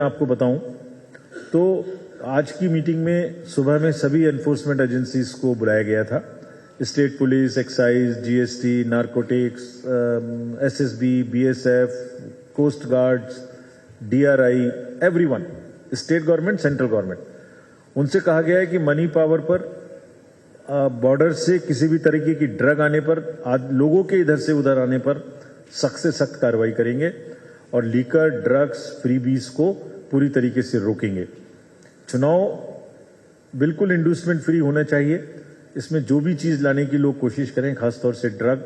आपको बताऊं तो आज की मीटिंग में सुबह में सभी एनफोर्समेंट एजेंसीज को बुलाया गया था। State police, excise, GST, narcotics, SSB, BSF, coast guards, DRI, everyone, state government, central government, उनसे कहा गया है कि मनी पावर पर बॉर्डर से किसी भी तरीके की ड्रग आने पर, लोगों के इधर से उधर आने पर सख्त से सख्त कार्रवाई करेंगे और लीकर, ड्रग्स, फ्रीबीज को पूरी तरीके से रोकेंगे। चुनाव बिल्कुल इंड्यूसमेंट फ्री होना चाहिए। इसमें जो भी चीज लाने की लोग कोशिश करें, खासतौर से ड्रग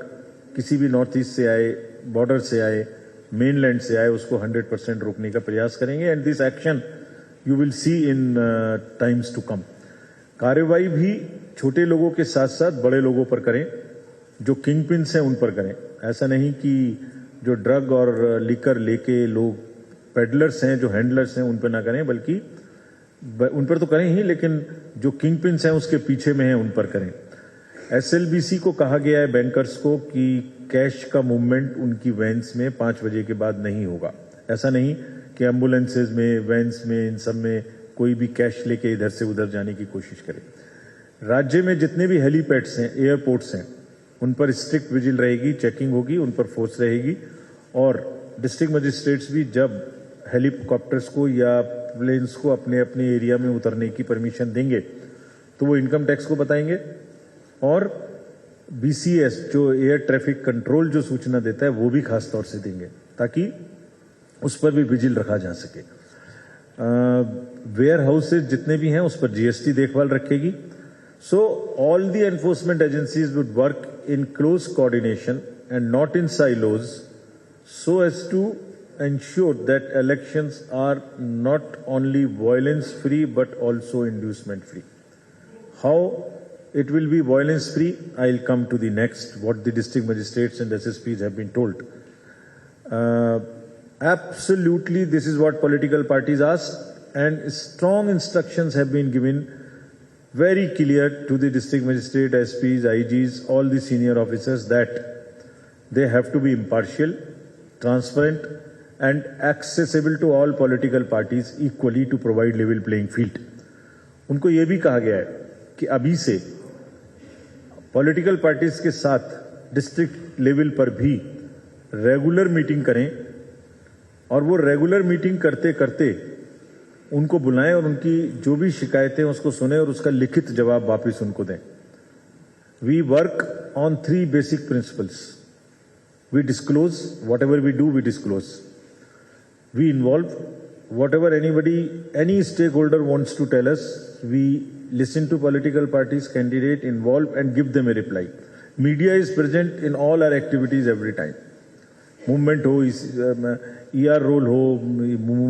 किसी भी नॉर्थ ईस्ट से आए, बॉर्डर से आए, मेनलैंड से आए, उसको 100% रोकने का प्रयास करेंगे। And this action you will see in times to come. कार्रवाई भी छोटे लोगों के साथ साथ बड़े लोगों पर करें, जो किंग पिन्स हैं उन पर करें। ऐसा नहीं कि जो ड्रग और लिकर लेके लोग पेडलर्स हैं, जो हैंडलर्स हैं, उन पर ना करें, बल्कि उन पर तो करें ही, लेकिन जो किंग पिन्स हैं उसके पीछे में हैं उन पर करें। एसएलबीसी को कहा गया है, बैंकर्स को, कि कैश का मूवमेंट उनकी वैन्स में 5 बजे के बाद नहीं होगा। ऐसा नहीं कि एम्बुलेंसेज में, वैन्स में, इन सब में कोई भी कैश लेके इधर से उधर जाने की कोशिश करे। राज्य में जितने भी हेलीपैड्स हैं, एयरपोर्ट्स हैं, उन पर स्ट्रिक्ट विजिल रहेगी, चेकिंग होगी, उन पर फोर्स रहेगी। और डिस्ट्रिक्ट मजिस्ट्रेट्स भी जब हेलीकॉप्टर्स को या प्लेन्स को अपने अपने एरिया में उतरने की परमिशन देंगे तो वो इनकम टैक्स को बताएंगे, और बीसीएस जो एयर ट्रैफिक कंट्रोल जो सूचना देता है वो भी खास तौर से देंगे, ताकि उस पर भी विजिल रखा जा सके। वेयर हाउसेज जितने भी हैं उस पर जीएसटी देखभाल रखेगी। So all the enforcement agencies would work in close coordination and not in silos, so as to ensure that elections are not only violence free but also inducement free. How it will be violence free, I'll come to the next, what the district magistrates and SSPs have been told. Absolutely, this is what political parties asked, and strong instructions have been given very clear to the district magistrate, SPs, IGs, all the senior officers, that they have to be impartial, transparent and accessible to all political parties equally to provide level playing field. उनको ये भी कहा गया है कि अभी से political parties के साथ डिस्ट्रिक्ट लेवल पर भी रेगुलर मीटिंग करें, और वो रेगुलर मीटिंग करते करते उनको बुलाएं और उनकी जो भी शिकायतें उसको सुने और उसका लिखित जवाब वापस उनको दें। We work on 3 basic principles. We disclose whatever we do, we disclose. We involve whatever any stakeholder wants to tell us. We listen to political parties, candidate, involve and give them a reply. Media is present in all our activities every time. Movement हो, ER roll हो,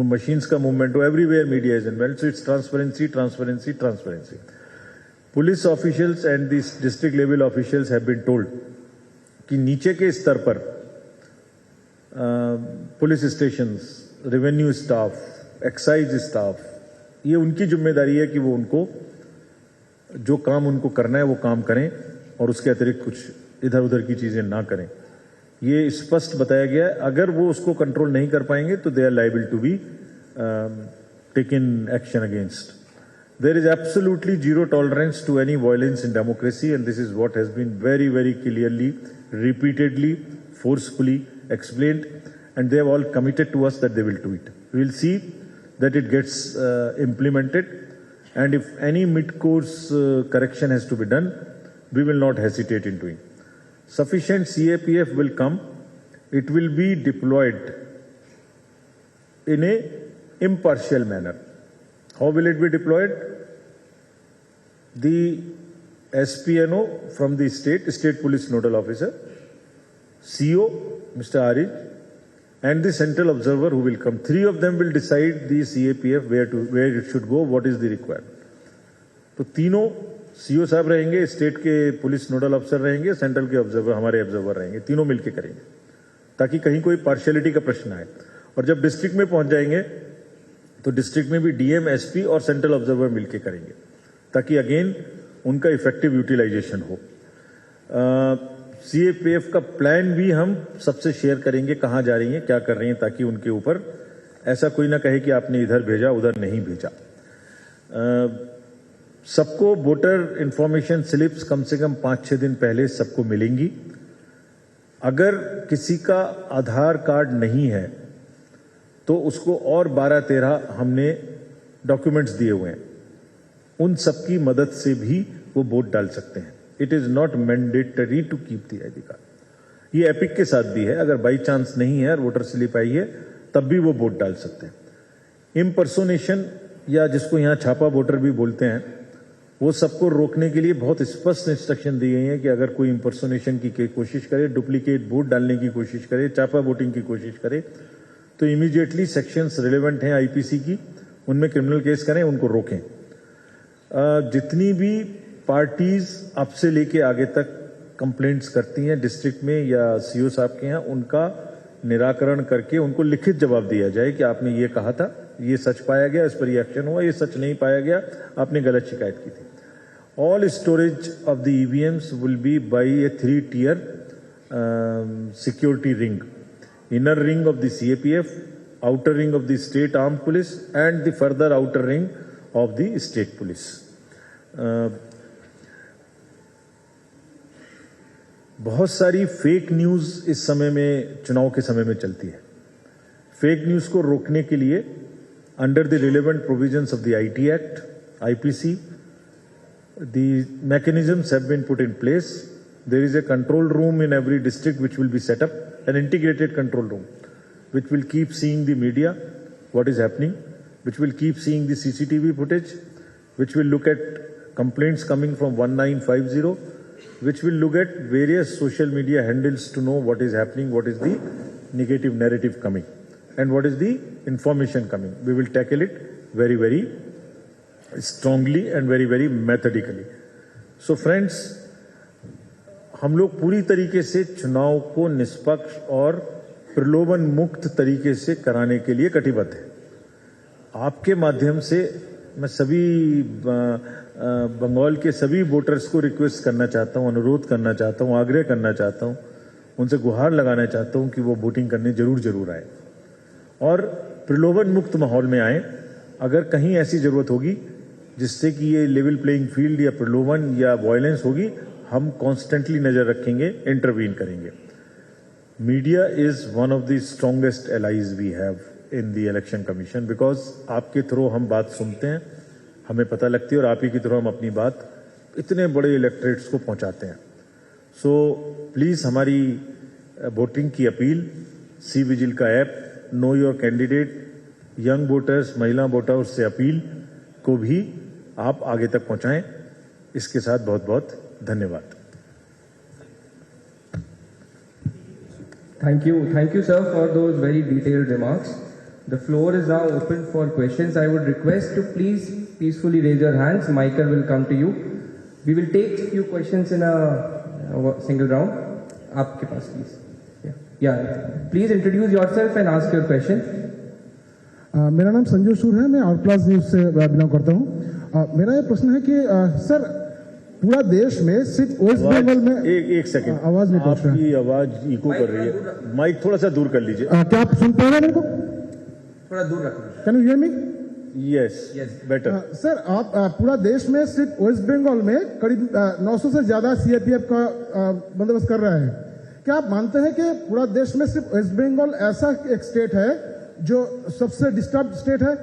machines का movement हो, everywhere media is involved. So it's transparency, transparency, transparency. Police officials and this district level officials have been told कि नीचे के स्तर पर police stations, revenue staff, excise staff, ये उनकी जिम्मेदारी है कि वो उनको जो काम उनको करना है वो काम करें और उसके अतिरिक्त कुछ इधर उधर की चीजें ना करें। ये स्पष्ट बताया गया है। अगर वो उसको कंट्रोल नहीं कर पाएंगे तो they are liable to be taken action against. There is absolutely zero tolerance to any violence in democracy, and this is what has been very very clearly, repeatedly, forcefully explained, and they have all committed to us that they will do it. We will see that it gets implemented, and if any mid-course correction has to be done, we will not hesitate in doing. Sufficient CAPF will come. It will be deployed in a impartial manner. How will it be deployed? The SPNO from the state police nodal officer, CO, Mr. Arij, and the central observer who will come. 3 of them will decide the CAPF where it should go, what is the requirement. तो तीनों CO साहब रहेंगे, state के police nodal अफसर रहेंगे, central के observer, हमारे observer रहेंगे, तीनों मिलकर करेंगे ताकि कहीं कोई पार्शियलिटी का प्रश्न आए। और जब डिस्ट्रिक्ट में पहुंच जाएंगे तो डिस्ट्रिक्ट में भी डीएम, एसपी और सेंट्रल ऑब्जर्वर मिलकर करेंगे, ताकि अगेन उनका इफेक्टिव यूटिलाइजेशन हो। सीएपीएफ का प्लान भी हम सबसे शेयर करेंगे, कहां जा रही है, क्या कर रही है, ताकि उनके ऊपर ऐसा कोई ना कहे कि आपने इधर भेजा उधर नहीं भेजा। सबको वोटर इंफॉर्मेशन स्लिप्स कम से कम 5-6 दिन पहले सबको मिलेंगी। अगर किसी का आधार कार्ड नहीं है तो उसको और 12-13 हमने डॉक्यूमेंट्स दिए हुए हैं, उन सबकी मदद से भी वो वोट डाल सकते हैं। It is not mandatory to keep the ID card. ये एपिक के साथ भी है, अगर बाई चांस नहीं है और वोटर स्लिप आई है तब भी वो वोट डाल सकते हैं। इम्पर्सोनेशन या जिसको यहां छापा वोटर भी बोलते हैं, वो सबको रोकने के लिए बहुत स्पष्ट इंस्ट्रक्शन दी गई है कि अगर कोई इम्पर्सोनेशन की कोशिश करे, डुप्लीकेट वोट डालने की कोशिश करे, छापा वोटिंग की कोशिश करे, तो इमीडिएटली सेक्शंस रिलेवेंट हैं आईपीसी की, उनमें क्रिमिनल केस करें, उनको रोकें। जितनी भी पार्टीज अब से लेके आगे तक कंप्लेंट्स करती हैं डिस्ट्रिक्ट में या सीओ साहब के यहाँ, उनका निराकरण करके उनको लिखित जवाब दिया जाए कि आपने ये कहा था, ये सच पाया गया, इस पर ये एक्शन हुआ, ये सच नहीं पाया गया, आपने गलत शिकायत की थी। All storage of the EVMs will be by A 3-tier security ring, inner ring of the CAPF, outer ring of the state armed police and the further outer ring of the state police. बहुत सारी fake news इस समय में, चुनाव के समय में चलती है। फेक न्यूज को रोकने के लिए under the relevant provisions of the IT act, IPC, the mechanisms have been put in place. There is a control room in every district which will be set up, an integrated control room, which will keep seeing the media, what is happening, which will keep seeing the CCTV footage, which will look at complaints coming from 1950, which will look at various social media handles to know what is happening, what is the negative narrative coming, and what is the information coming. We will tackle it very, very strongly and very, very methodically. So friends, हम लोग पूरी तरीके से चुनाव को निष्पक्ष और प्रलोभन मुक्त तरीके से कराने के लिए कटिबद्ध है। आपके माध्यम से मैं सभी बंगाल के सभी वोटर्स को रिक्वेस्ट करना चाहता हूं, अनुरोध करना चाहता हूं, आग्रह करना चाहता हूं, उनसे गुहार लगाना चाहता हूं कि वो वोटिंग करने जरूर आए और प्रलोभन मुक्त माहौल में आए। अगर कहीं ऐसी जरूरत होगी जिससे कि ये लेवल प्लेइंग फील्ड या प्रलोभन या वायलेंस होगी, हम कॉन्स्टेंटली नजर रखेंगे, इंटरवीन करेंगे। Media is one of the strongest allies we have in the election commission, because आपके थ्रू हम बात सुनते हैं, हमें पता लगती है, और आप ही के थ्रू हम अपनी बात इतने बड़े इलेक्टरेट्स को पहुंचाते हैं। सो प्लीज हमारी वोटिंग की अपील, सी विजिल का app, know your candidate, young voters, महिला वोटर्स से अपील को भी आप आगे तक पहुंचाएं। इसके साथ बहुत बहुत धन्यवाद। Thank you sir for those very detailed remarks. The floor is now open for questions. I would request to please peacefully raise your hands. Michael will come to you. We will take few questions in a single round. आपके पास please. Yeah. Please introduce yourself and ask your question. मेरा नाम संजू सूर है, मैं out class news से belong करता हूँ। मेरा ये प्रश्न है कि सर, पूरा देश में सिर्फ वेस्ट बंगाल में एक सेकंड, आवाज नहीं पहुंच रहा, आपकी आवाज इको कर रही है, माइक थोड़ा सा दूर कर लीजिए। क्या आप सुन पा रहे हैं मेरे को? थोड़ा दूर रखो। Can you hear me? Yes, better. Sir, आप पूरा देश में सिर्फ वेस्ट बंगाल में करीब 900 से ज्यादा सीआरपीएफ का बंदोबस्त कर रहा है। क्या आप मानते हैं कि पूरा देश में सिर्फ वेस्ट बंगाल ऐसा एक स्टेट है जो सबसे डिस्टर्ब स्टेट है?